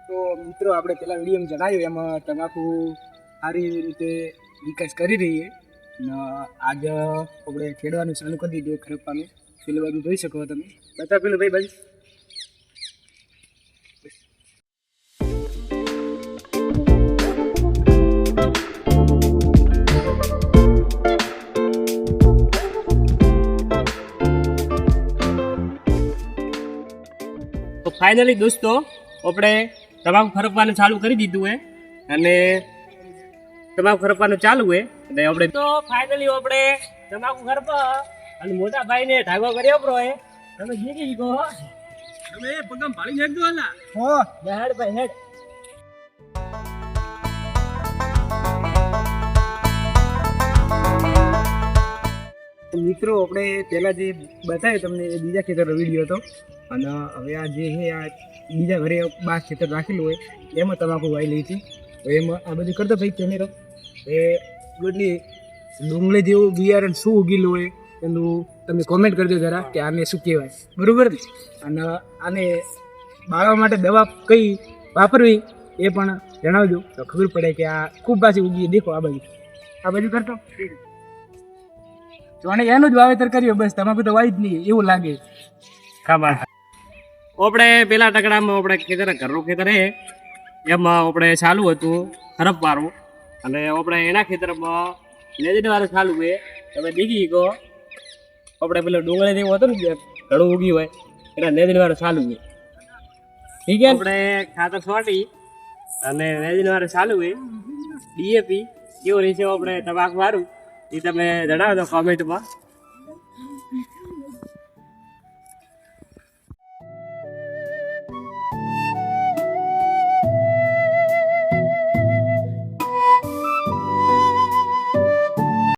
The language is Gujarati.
તો મિત્રો આપણે પેલા વિડીયોમાં જણાવ્યું એમાં તમાકુ સારી રીતે વિકાસ કરી રહી છે અને આજે આપણે ખેડવાનું ચાલુ કરી દીધું ખરપવાનું. પેલું બાજુ જોઈ શકો તમે. બતા પેલું ભાઈ બાજુ. તો ફાઇનલી દોસ્તો આપણે તમાકુ ખરપવાનું ચાલુ કરી દીધું છે અને તમાકુ ખરપવાનું ચાલુ છે અને આપણે તો ફાઇનલી આપણે તમાકુ ખરપા અને મોટા ભાઈને ધાગો કર્યો પ્રો એ તમે જીકી ગયો તમે પગમ ભાળી નાખજો આલા હો હેડ ભાઈ હેડ. મિત્રો આપણે પહેલાં જે બતાવ્યો તમને એ બીજા ખેતરનો વિડીયો હતો અને હવે આ જે છે આ બીજા ઘરે બાર ખેતર રાખેલું હોય એમાં તમાકુ વાવી લઈ હતી. એમાં આ બધું કરતો ભાઈ કેમેરો એ ગુડની ડુંગળી જેવું બિયારણ શું ઉગેલું હોય એનું તમે કોમેન્ટ કરજો જરા કે આને શું કહેવાય, બરાબર ને? અને આને બાળવા માટે દવા કઈ વાપરવી એ પણ જણાવજો તો ખબર પડે કે આ ખૂબ પાછી ઉગી. દેખો આ બાજુ કરતો તો આને એનું જ વાવેતર કર્યું બસ. તમાકુ તો વાવી જ નહીં એવું લાગે. ખબર આપણે પેલા ટકડામાં આપણે ખેતર ઘરનું ખેતર હે એમાં આપણે ચાલુ હતું ખરપવાળું અને આપણે એના ખેતરમાં લેજડ વાળું ચાલુ છે. તમે દીખી ગયો આપણે પેલો ડુંગળી જેવું હતું ને ઘણું ઉગી હોય એના લેજડ વાળું ચાલુ છે. ઠીક છે. આપણે ખાતર છોટી અને લેજડ વાળું ચાલુ છે. DAP કેવું રહેશે આપણે તમાકુ વાળું એ તમે જણાવો તો કોમેન્ટમાં.